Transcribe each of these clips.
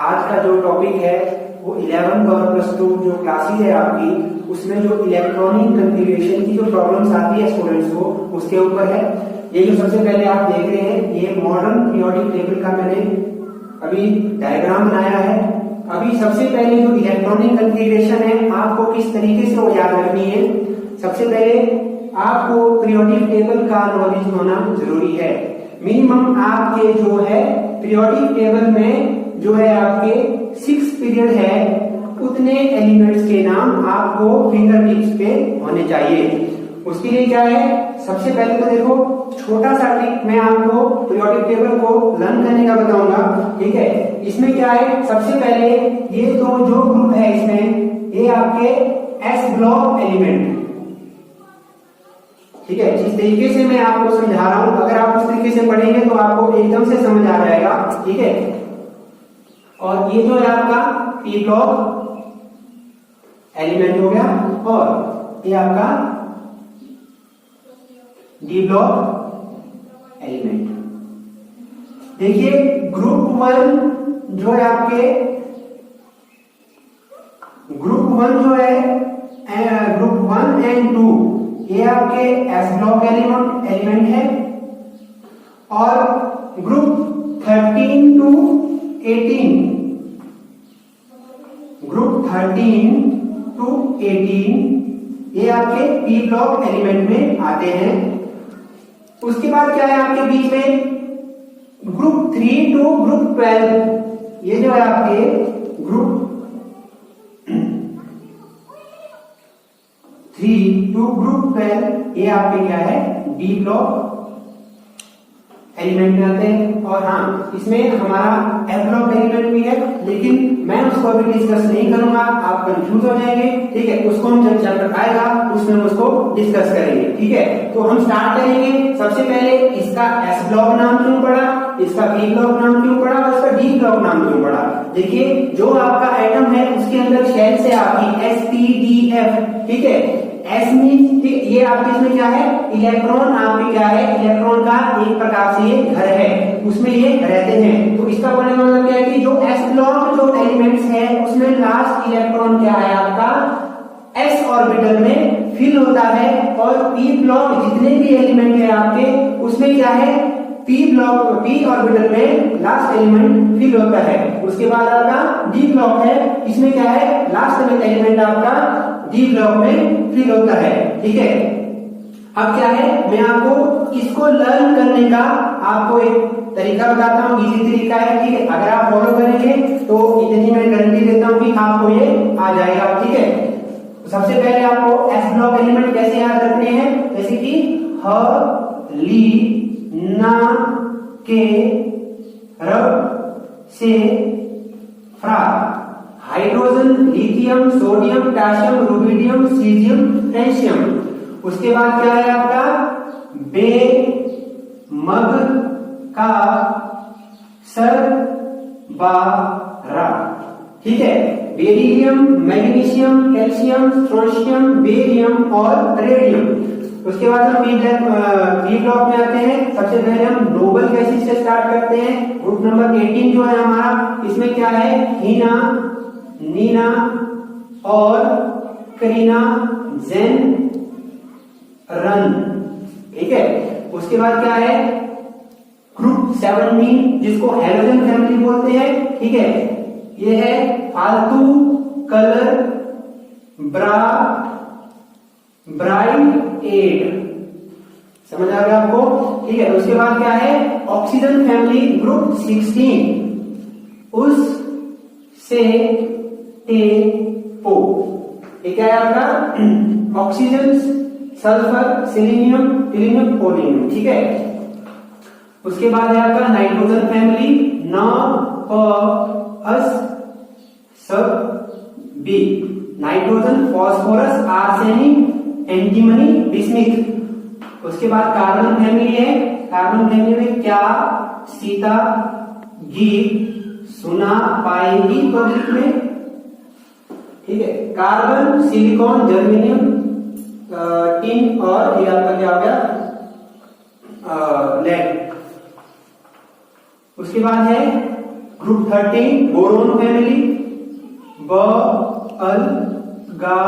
आज का जो टॉपिक है वो 11th और +2 जो क्लासेस है आपकी, उसमें जो इलेक्ट्रॉनिक कॉन्फ़िगरेशन की जो प्रॉब्लम्स आती है स्टूडेंट्स को, उसके ऊपर है। ये जो सबसे पहले आप देख रहे हैं, ये मॉडर्न पीरियोडिक टेबल का मैंने अभी डायग्राम बनाया है। अभी सबसे पहले जो इलेक्ट्रॉनिक कॉन्फ़िगरेशन है, आपको किस तरीके से वो याद रखनी है। सबसे पहले आपको पीरियोडिक टेबल का नॉलेज होना जरूरी है। मिनिमम आपके जो है पीरियोडिक टेबल में जो है आपके 6 पीरियड है, उतने एलिमेंट्स के नाम आपको फिंगर टिप्स पे होने चाहिए। उसके लिए क्या है, सबसे पहले तो देखो छोटा सा ट्रिक मैं आपको पीरियोडिक टेबल को लर्न करने का बताऊंगा। ठीक है, इसमें क्या है, सबसे पहले ये तो जो ग्रुप है इसमें ये आपके एस ब्लॉक एलिमेंट। ठीक है, जिस तरीके से मैं आपको समझा रहा हूं, अगर आप उस तरीके से पढ़ेंगे तो आपको एकदम से समझ आ जाएगा। ठीक है, और ये जो है आपका पी ब्लॉक एलिमेंट हो गया, और ये आपका डी ब्लॉक एलिमेंट। देखिए ग्रुप 1 जो है आपके, ग्रुप 1 जो है ग्रुप 1 एंड 2 ये आपके एस ब्लॉक एलिमेंट है, और ग्रुप 13 टू 18, ग्रुप 13 टू 18 ये आपके पी ब्लॉक एलिमेंट में आते हैं। उसके बाद क्या है आपके बीच में ग्रुप 3 टू ग्रुप 12, ये जो है आपके ग्रुप 3 टू ग्रुप 12 ये आपके क्या है डी ब्लॉक एलिमेंट में आते हैं। और हाँ, इसमें हमारा एफ ब्लॉक एलिमेंट भी है, लेकिन मैं उसको अभी डिस्कस नहीं करूंगा, आप कंफ्यूज हो जाएंगे। ठीक है, उसको हम जब चैप्टर आएगा उसमें हम उसको डिस्कस करेंगे। ठीक है, तो हम स्टार्ट करेंगे। सबसे पहले इसका एस ब्लॉक नाम क्यों पड़ा, इसका बी ब्लॉक नाम क्यों पड़ा, और इसका डी ब्लॉक नाम क्यों पड़ा। देखिए जो आपका एटम है उसके अंदर शेल से आपकी एस पी डी एफ। ठीक है, एस मीन ये आपके इसमें क्या है, इलेक्ट्रॉन आपके क्या है, इलेक्ट्रॉन का एक प्रकार से ये घर है, उसमें ये रहते हैं। तो इसका बोलने का मतलब क्या है कि जो एस ब्लॉक जो एलिमेंट्स है उसमें लास्ट इलेक्ट्रॉन क्या है आपका एस ऑर्बिटल में फिल होता है, और पी ब्लॉक जितने भी एलिमेंट है आपके उसमें क्या है पी ब्लॉक, पी ऑर्बिटल में लास्ट एलिमेंट फिल होता है। उसके बाद आपका डी ब्लॉक है, इसमें क्या है लास्ट एलिमेंट आपका डी ब्लॉक में फिल होता है। ठीक है, अब क्या है, मैं आपको इसको लर्न करने का आपको एक तरीका बताता हूँ, इजी तरीका है। ठीक है, अगर आप फॉलो करेंगे तो इतनी मैं गारंटी देता हूँ कि आपको ये आ जाएगा। ठीक है, सबसे पहले आपको एस ब्लॉक एलिमेंट कैसे याद रखने हैं, जैसे कि ह ली ना के रब से फ्रा, hydrogen, lithium, sodium, potassium, rubidium, caesium, francium. उसके बाद क्या है आपका बे मग का सर बारा। ठीक है, beryllium, magnesium, calcium, strontium, barium और रेडियम। उसके बाद हम पी ब्लॉक में आते हैं। सबसे पहले हम नोबल गैसेस से स्टार्ट करते हैं। ग्रुप नंबर 18 जो है हमारा, इसमें क्या है हीना, नीना और करीना, जेन, रन। ठीक है, उसके बाद क्या है ग्रुप 17 जिसको हैलोजन फैमिली बोलते हैं। ठीक है, ये है फालतू, कलर, ब्राइट एड। समझ आ गया आपको। ठीक है, उसके बाद क्या है ऑक्सीजन फैमिली ग्रुप 16, उस से टे पो। ये क्या है आपका ऑक्सीजन, सल्फर, सिलीनियम, टिलिनियम, पोलिनियम। ठीक है, उसके बाद है आपका नाइट्रोजन फैमिली न प अस सब बी, nitrogen, phosphorus, arsenic, antimony, bismuth. उसके बाद कार्बन फैमिली है, कार्बन फैमिली में क्या, सीता, गीत सुना पाएगी पब्लिक में। ठीक है, कार्बन, सिलिकॉन, जर्मेनियम, टिन, और ये आपका क्या हो गया लेड। उसके बाद है ग्रुप 13 बोरोन फैमिली, ब अल गा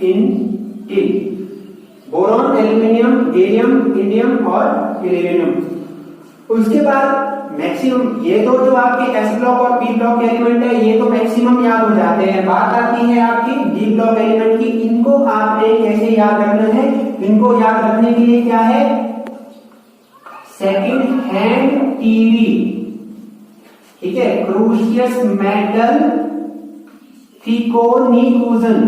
इन till, boron, aluminium, gallium, indium और इलेवेनियम। उसके बाद मैक्सिमम, ये तो जो आपके एस ब्लॉक और पी ब्लॉक एलिमेंट है ये तो मैक्सिमम याद हो जाते हैं। बात आती है आपकी डी ब्लॉक एलिमेंट की। इनको आपने कैसे याद रखना है? इनको याद रखने के लिए क्या है? सेकंड हैंड टीवी, ठीक है, क्रूशियस मेटल फिकोनिकुजन,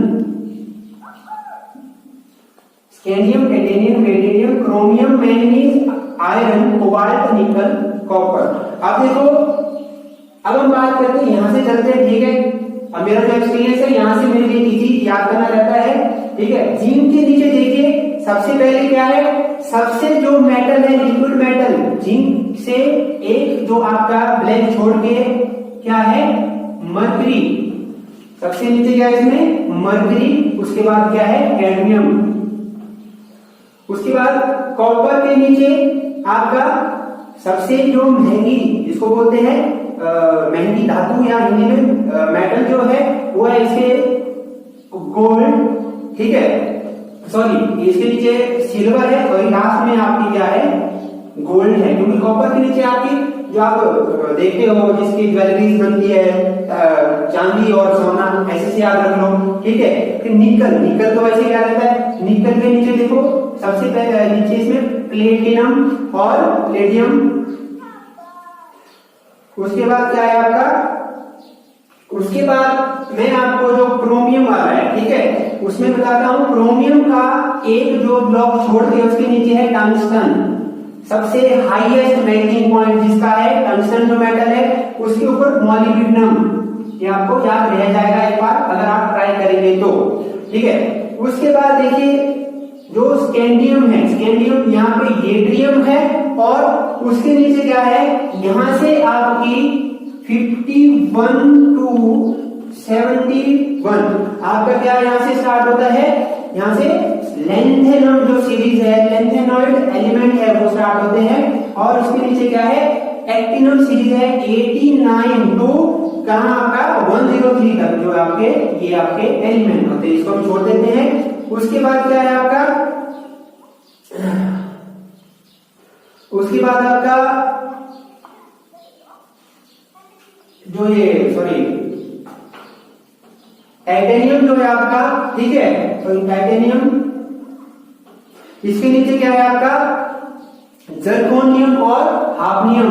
scandium, titanium, radium, chromium, manganese, iron, cobalt, nickel, copper. अब देखो, अब हम बात करते हैं, यहां से चलते हैं, ठीक है। अब मेरा जो एक्सपीरियंस है यहां से मेरे लिए इजी याद करना रहता है, ठीक है। जिंक के नीचे देखिए सबसे पहले क्या है? सबसे जो मेटल है लिक्विड मेटल, जिंक से एक जो आपका ब्लैक छोड़ के क्या है? मर्करी। सबसे नीचे क्या है इसमें? मर्करी। उसके बाद क्या है? कैडमियम। उसके बाद कॉपर के नीचे आपका सबसे जो महंगी, जिसको बोलते हैं महंगी धातु या हिंदी में मेटल जो है वो है इसके गोल्ड, ठीक है, सॉरी इसके नीचे सिल्वर है और लास्ट में आपकी क्या है? गोल्ड है। क्योंकि कॉपर के नीचे आपकी जो आप देखते हो जिसकी ज्वेलरीज बनती है, चांदी और सोना, ऐसे से याद रख लो, ठीक है। फिर निकल, निकल तो वैसे क्या रहता है? निकल के नीचे देखो सबसे पहले नीचे इसमें प्लेटिनम और प्लेटियम। उसके बाद क्या है आपका? उसके बाद मैं आपको जो क्रोमियम आ रहा है, ठीक है, उसमें बताता हूं। क्रोमियम का एक जो ब्लॉक छोड़ के उसके नीचे है टंगस्टन, सबसे हाईएस्ट मेल्टिंग पॉइंट जिसका है टंगस्टन जो मेटल है, उसके ऊपर मॉलिब्डेनम। ये आपको याद रह जाएगा एक बार अगर आप ट्राई करेंगे तो, ठीक है। उसके बाद देखिए जो स्कैंडियम है, स्कैंडियम यहाँ पे येड्रियम है और उसके नीचे क्या है? यहां से आपकी 51 to 71 आपका क्या यहां से स्टार्ट होता है? यहां से लेंथेनम जो सीरीज है, लेंथेनॉइड एलिमेंट है वो स्टार्ट होते हैं। और उसके नीचे क्या है? एक्टिनम सीरीज है 89 टू कहां आपका 103 तक जो आपके ये आपके एलिमेंट होते हैं, इसको हम छोड़ देते हैं। उसके बाद क्या है आपका? उसके बाद आपका जो ये सॉरी टाइटेनियम जो है आपका, ठीक है, तो टाइटेनियम। इसके नीचे क्या है आपका? जर्कोनियम और हाफनियम।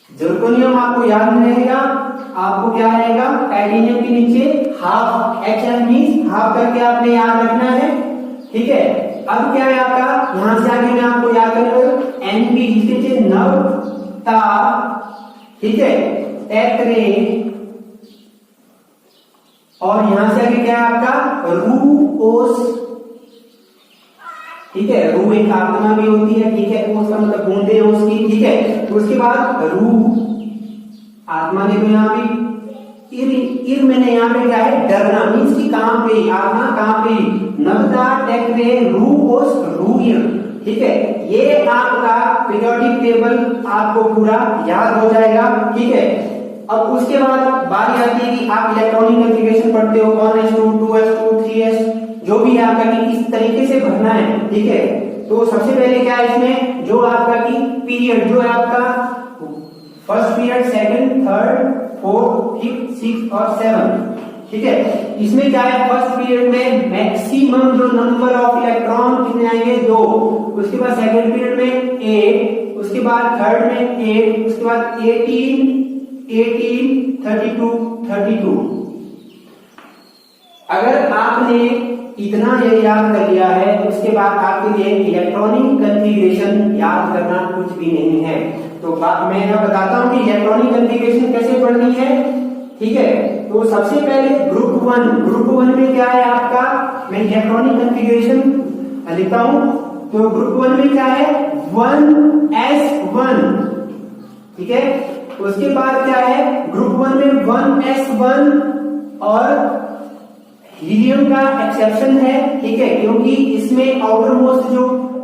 जर्कोनियम आपको याद नहीं रहेगा, आपको क्या रहेगा? टाइटेनियम के नीचे हाफ, HF मींस हाफ करके आपने याद रखना है, ठीक है। अब क्या है आपका? यहां से आगे मैं आपको याद करूंगा NP, जिसके नीचे नव, ता, ठीक है, टेक्रे, और यहां से आगे क्या है आपका? रू ओस, ठीक है। रू एक आत्मा भी होती है, ठीक है, ओस का मतलब बूंदे उसकी, ठीक है। तो उसके बाद रू आत्मा ने तो यहाँ भी इर मैंने यहाँ पे क्या है? डरना, मीन्स की कहां पे आत्मा कहां पे? नवता, टेक्रे, रू ओस, रूयर, ठीक है। ये आपका पीरियोडिक टेबल आपको पूरा याद हो जाएगा, ठीक है। अब उसके बाद बारी आती है कि आप इलेक्ट्रॉनिक कॉन्फ़िगरेशन पढ़ते हो, 1s2, 2s2, 3s, जो भी आपका कि इस तरीके से भरना है, ठीक है। तो सबसे पहले क्या है इसमें? जो आपका की पीरियड जो है आपका first period, second, third, fourth, fifth, sixth और सेवंथ, ठीक है। इसमें क्या है? फर्स्ट पीरियड में मैक्सिमम जो नंबर ऑफ इलेक्ट्रॉन कितने आएंगे? 2। उसके बाद सेकंड पीरियड में 8, उसके बाद थर्ड में 8, उसके बाद 18, 32। अगर आपने इतना ये याद कर लिया है, उसके बाद आपके लिए इलेक्ट्रॉनिक कॉन्फ़िगरेशन याद करना कुछ भी नहीं है। तो मैं बताता हूं कि इलेक्ट्रॉनिक कॉन्फ़िगरेशन कैसे पढ़नी है, ठीक है। तो सबसे पहले ग्रुप 1, ग्रुप 1 में क्या है आपका? मैं इलेक्ट्रॉनिक कॉन्फ़िगरेशन लिखता हूं। तो ग्रुप 1 में क्या है? 1s1, ठीक है। उसके बाद क्या है? ग्रुप 1 में 1s1 और हीलियम का एक्सेप्शन है, ठीक है, क्योंकि इसमें आउटर मोस्ट जो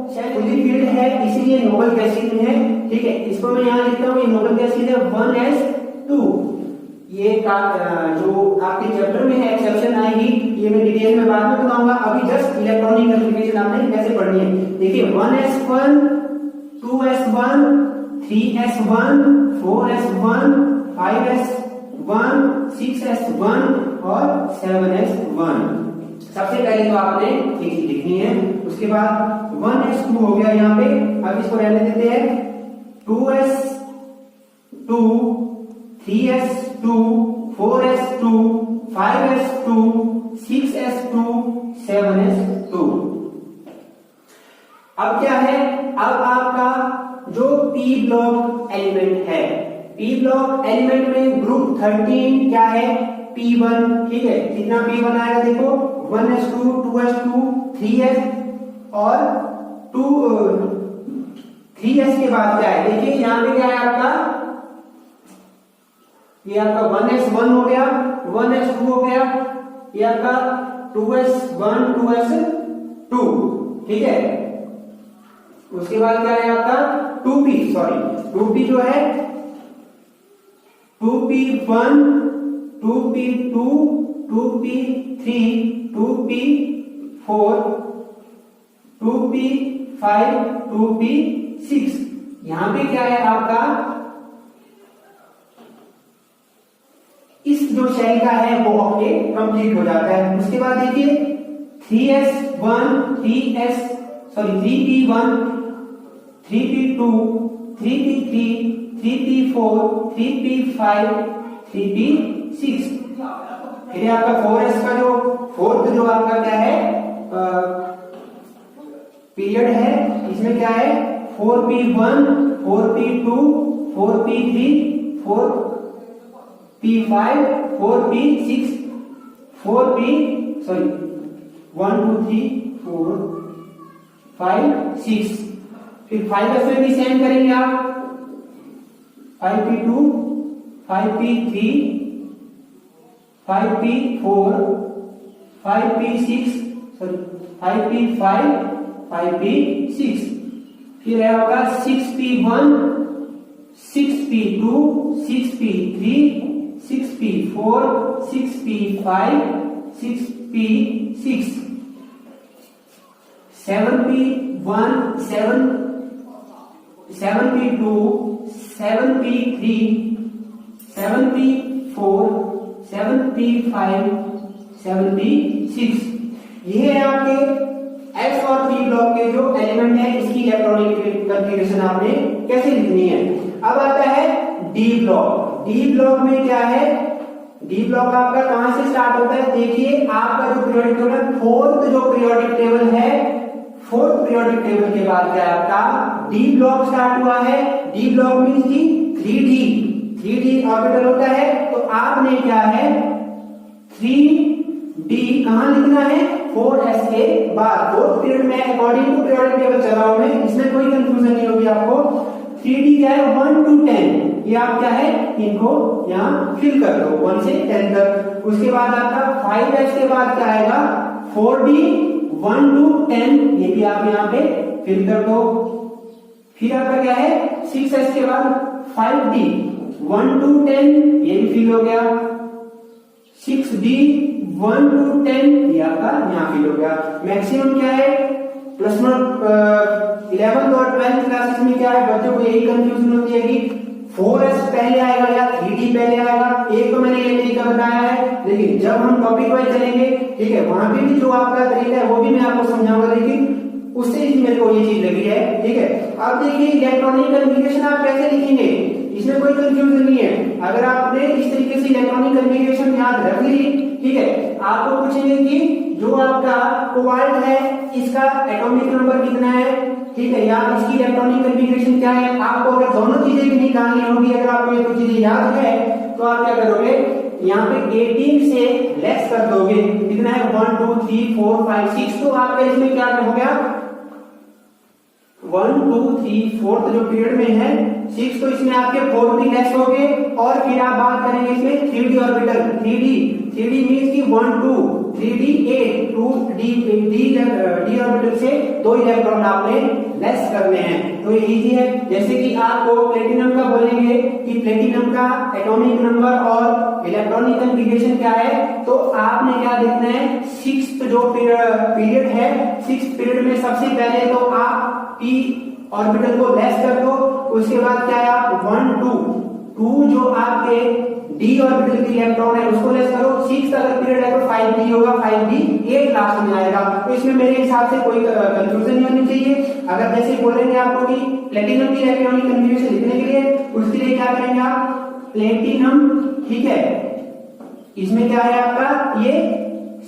फुली फिल्ड है इसीलिए नोबल गैसीन में है, ठीक है। इसको मैं यहाँ लिखता हूँ, ये नोबल गैसीन है 1s2। ये का जो आपके चैप्टर में है एक्सेप्शन आएगी, ये मैं डिटेल में बाद में बताऊंगा। अभी जस्ट इलेक्ट्रॉनिक कन्फिग्रेशन आपने कैसे पढ़नी है। देखिए 1s1, 2s1, 3s1, 4s1, 5s1, 6s1 और 7s1। सबसे पहले तो आपने एक चीज लिखनी है, उसके बाद 1s2 हो गया यहाँ पे। अब इसको रहने देते हैं 2s2, 3s2, 4s2, 5s2, 6s2, 7s2। अब क्या है, अब आपका जो p ब्लॉक एलिमेंट है, p ब्लॉक एलिमेंट में ग्रुप 13 क्या है, p1, ठीक है। कितना p1 आएगा देखो, 1s2, 2s2, 3s और 3s के बाद क्या है, देखिए यहाँ पे क्या है आपका, ये आपका 1s1 हो गया, 1s2 हो गया, ये आपका 2s1, 2s2, ठीक है। उसके बाद क्या है आपका 2p जो है 2p1, 2p2, 2p3, 2p4, 2p5, 2p6। यहां पे क्या है आपका, इस जो शेल का है वो आपके कंप्लीट हो जाता है। उसके बाद देखिए 3p1, 3p2, 3p3, 3p4, 3p5, 3p6। फिर आपका 4s का जो फोर्थ जो आपका क्या है पीरियड है, इसमें क्या है 4p1, 4p2, 4p3, 4p5, 4p6, 1 2 3 4 5 6। फिर 5s में भी सेम करेंगे आप, 5p2, 5p3, 5p4, 5p6, 5p5, 5p6। फिर है आपका 6p1, 6p2, 6p3, 6p4, 6p5, 6p6, 7p1, 7p2, 7p3, 7p4, 7p5, 7p6। ये है आपके S और P ब्लॉक के जो एलिमेंट है, इसकी इलेक्ट्रॉनिक कॉन्फ़िगरेशन आपने कैसे लिखनी है। अब आता है D ब्लॉक। D ब्लॉक में क्या है, D ब्लॉक आपका कहां से स्टार्ट होता है, देखिए आपका जो पीरियोडिक टेबल है, फोर्थ जो पीरियोडिक टेबल है, फोर्थ पीरियोडिक टेबल के बाद क्या है आपका D ब्लॉक स्टार्ट हुआ है। D ब्लॉक मींस की 3D ऑर्बिटल होता है। तो आपने क्या है 3D कहां लिखना है, 4s के बाद। फोर्थ पीरियड में अकॉर्डिंग टू पीरियोडिक टेबल चला रहा हूं मैं, इसमें कोई कंफ्यूजन नहीं होगी आपको। 3D क्या है 1 to 10, ये आप क्या है इनको यहाँ फिल कर दो 1 से 10 तक। उसके बाद आपका 5s के बाद क्या आएगा 4D 1 to 10, ये भी आप यहाँ पे फिल कर दो। फिर आपका क्या है 6s के बाद 5D 1 to 10, ये भी फिल हो गया। 6D 1 to 10, ये आपका यहाँ फिल हो गया। मैक्सिमम क्या है प्लस 11th और 12th क्लासेस में क्या है, बच्चों को यही कंफ्यूजन होती है कि 4s पहले आएगा या 3D पहले आएगा। एक तो मैंने ये तरीका बताया है, लेकिन जब हम टॉपिक वाइज चलेंगे, ठीक है, वहां पे भी जो आपका तरीका है वो भी मैं आपको समझाऊंगा, लेकिन उससे ही मेरे को ये चीज लगी है, ठीक है। अब देखिए इलेक्ट्रॉनिक कन्फिगरेशन आप कैसे लिखेंगे, इसमें कोई कंफ्यूजन नहीं है। अगर आपने इस तरीके से इलेक्ट्रॉनिक कन्फिगरेशन याद रख ली, ठीक है, आपको पूछेंगे कि जो आपका कोबाल्ट है इसका एटॉमिक नंबर कितना है, ठीक है, या इसकी इलेक्ट्रॉनिक कन्फिगरेशन क्या है। आपको अगर दोनों चीजें भी निकालनी होगी, अगर आपको ये दो चीजें याद है तो आप क्या करोगे, यहाँ पे 18 से लेस कर दोगे, कितना है 1 2 3 4 5 6। तो आपका इसमें क्या हो गया 1 2 3 4 जो पीरियड में है 6 तो इसमें आपके 4p लेस हो गए, और फिर आप बात करेंगे इसमें 3d ऑर्बिटल, 3d मींस कि 1 2 3d 8 2d ऑर्बिटल से 2 इलेक्ट्रॉन आपने लेस करने हैं। तो ये इजी है। जैसे कि आपको प्लेटिनम का बोलेंगे कि प्लेटिनम का एटॉमिक नंबर और इलेक्ट्रॉनिक कॉन्फ़िगरेशन क्या है, तो आपने क्या देखना है, 6th जो पीरियड है, 6th पीरियड में सबसे पहले तो आप p ऑर्बिटल को लेस कर दो, उसके बाद क्या है आप 1 2 जो आपके d ऑर्बिटल के इलेक्ट्रॉन है उसको लेस करो। 6th अगर पीरियड है तो 5d होगा, 5d 8 लास्ट में आएगा। तो इसमें मेरे हिसाब से कोई कंफ्यूजन नहीं होनी चाहिए। अगर जैसे बोलेंगे आपको कि प्लेटिनम की इलेक्ट्रॉनिक कॉन्फ़िगरेशन लिखने के लिए, उसके लिए क्या करेंगे आप, प्लेटिनम, ठीक है, इसमें क्या है आपका ये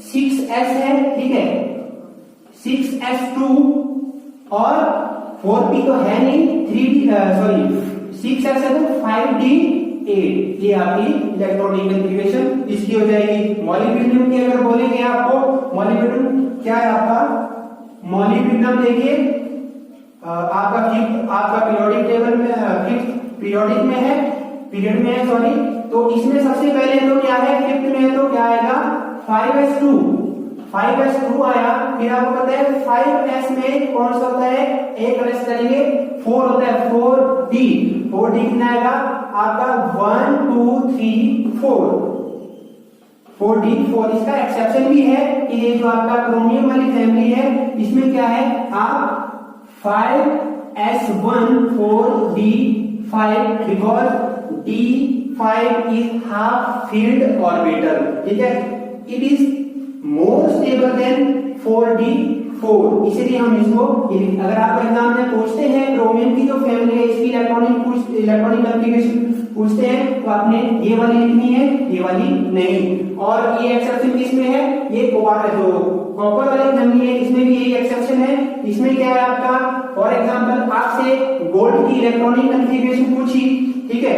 6s है, ठीक है, 6s2 और 4p तो है नहीं, 6s है तो 5d8, ये आपकी इलेक्ट्रॉनिक कॉन्फ़िगरेशन इसकी हो जाएगी। मॉलिब्डेनम की अगर बोलेंगे आपको, मॉलिब्डेनम क्या है आपका, मॉलिब्डेनम देखिए आपका पीरियोडिक टेबल में फिफ्थ पीरियोडिक में है, पीरियड में है सॉरी। तो इसमें सबसे पहले तो क्या है, फिफ्थ में है तो क्या आएगा 5s2 आया। फिर आपको पता है 5s में कौन सा होता है, एक लेस करेंगे 4 होता है, 4d कितना आएगा आपका 1 2 3 4 इसका एक्सेप्शन भी है कि ये जो आपका क्रोमियम वाली फैमिली है इसमें क्या है, आप 5s1 4d5 because d5 is half filled orbital, ठीक है, it is more stable then 4d4, इसीलिए हम इसको, अगर आप एग्जाम में पूछते हैं क्रोमियम की जो फैमिली है इसकी इलेक्ट्रॉनिक कॉन्फ़िगरेशन पूछते हैं, तो आपने ये वाली लिखनी है, ये वाली नहीं। और ये एक्सेप्शन किसमें है, ये जो कॉपर वाली फैमिली है इसमें भी यही एक्सेप्शन है। इसमें क्या है आपका, फॉर एग्जांपल आपसे गोल्ड की इलेक्ट्रॉनिक कॉन्फ़िगरेशन पूछी, ठीक है,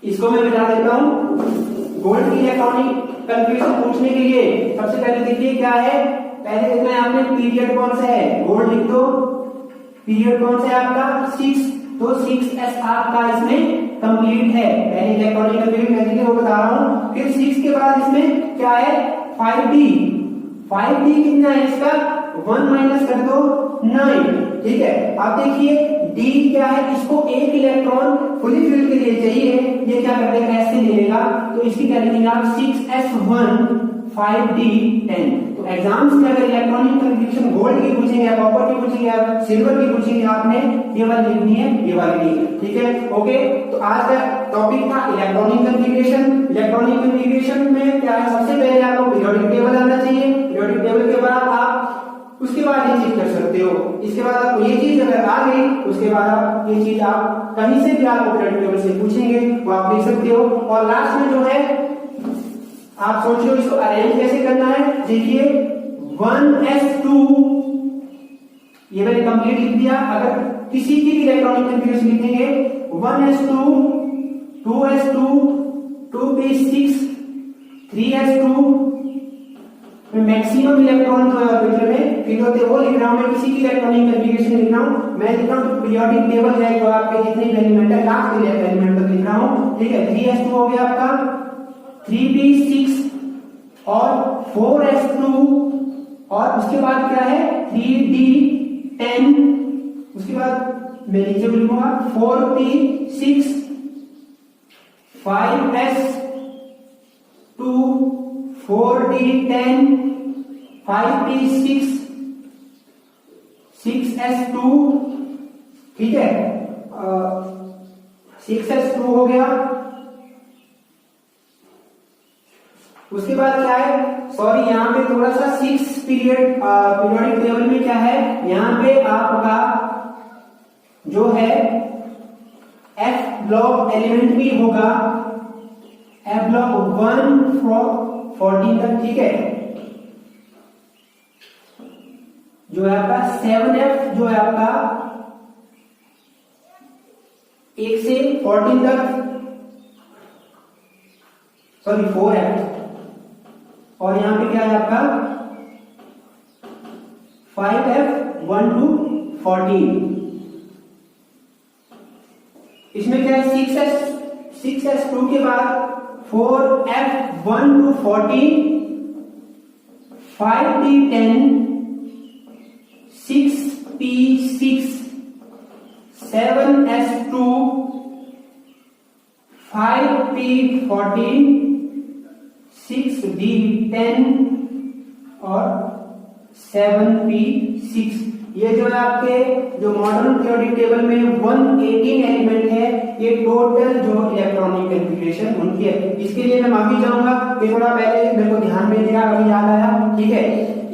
इसको मैं मिटा देता हूं। गोल्ड की इलेक्ट्रॉनिक कॉन्फ़िगरेशन पूछने के लिए सबसे पहले देखिए क्या है, पहले देखना है आपने पीरियड कौन सा है, गोल्ड लिख दो, पीरियड कौन सा है आपका 6, तो 6s आपका इसमें कंप्लीट है। पहले इलेक्ट्रॉनिक कॉन्फ़िगरेशन मैं वो बता रहा हूं। फिर 6 के बाद इसमें क्या है 5d कितना है इसका 1 माइनस कर दो 9, ठीक है। आप देखिए d क्या है, इसको एक इलेक्ट्रॉन फुली फिल्ड के लिए चाहिए, ये क्या कर देगा ऐसे ले लेगा, तो इसकी क्या लिखेंगे आप 6s1 5d10। तो एग्जाम्स में अगर इलेक्ट्रॉनिक कॉन्फ़िगरेशन गोल्ड की पूछेंगे या कॉपर की पूछेंगे या सिल्वर की पूछेंगे, आपने ये वाली लिखनी है, ये वाली नहीं, ठीक है, ओके। तो आज का टॉपिक था इलेक्ट्रॉनिक कॉन्फ़िगरेशन। इलेक्ट्रॉनिक कॉन्फ़िगरेशन में क्या है, सबसे पहले आपको पीरियोडिक टेबल आना चाहिए, पीरियोडिक टेबल के बाद आप उसके बाद ये चीज कर सकते हो, इसके बाद आपको ये चीज अगर आ गई उसके बाद आप ये चीज आप कहीं से भी आपको पीरियोडिक टेबल से पूछेंगे वो आप लिख सकते हो। और लास्ट में जो है आप सोच लो इसको अरेंज कैसे करना है, देखिए 1s2 ये मैंने कंप्लीट लिख दिया। अगर किसी की भी इलेक्ट्रॉनिक कॉन्फ़िगरेशन लिखेंगे 1s2 2s2 2p6 3s2 maximum electron जो है ऑर्बिटल में फिल होते हैं वो लिख रहा हूं मैं, किसी की इलेक्ट्रॉनिक कॉन्फ़िगरेशन लिख रहा हूं मैं, लिख रहा हूं पीरियोडिक टेबल है जो आपके जितने भी एलिमेंट है लास्ट के एलिमेंट तक लिख रहा हूं, ठीक है। 3s2 हो गया आपका, 3p6 और 4s2 और उसके बाद क्या है 3d10, उसके बाद मैं नीचे लिखूंगा 4p6 5s2 4d10 5p6 6s2, ठीक है, 6s2 हो गया। उसके बाद क्या है, सॉरी यहाँ पे थोड़ा सा 6 पीरियोडिक टेबल में क्या है, यहाँ पे आपका जो है f ब्लॉक एलिमेंट भी होगा, f ब्लॉक 1 फ्रॉम 14 तक, ठीक है, जो है आपका 7f जो है आपका 1 से 14 तक, सॉरी 4f, और यहां पे क्या है आपका 5f 1 to 14, इसमें क्या है 6s2 के बाद 4f1 to 14, 5d10, 6p6, 7s2, 5p14, 6d10 और 7p6। ये जो है आपके जो मॉडर्न पीरियोडिक टेबल में 118 एलिमेंट है, ये टोटल जो इलेक्ट्रॉनिक कॉन्फ़िगरेशन उनकी है। इसके लिए मैं माफी चाहूंगा कि थोड़ा पहले मेरे को ध्यान में दिया, अभी याद आया, ठीक है।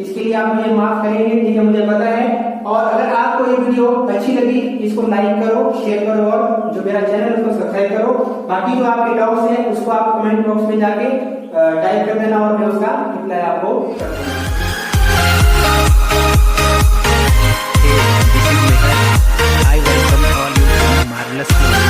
इसके लिए आप मुझे माफ करेंगे, ठीक है, मुझे पता है। और अगर आपको ये वीडियो अच्छी लगी, इसको लाइक करो, शेयर करो और जो मेरा चैनल है उसको सब्सक्राइब करो। बाकी जो आपके डाउट्स हैं उसको आप कमेंट बॉक्स में जाके टाइप कर देना और मैं उसका रिप्लाई आपको कर दूंगा। Hey, this is Mehar. I welcome all you to Marvelous Learning.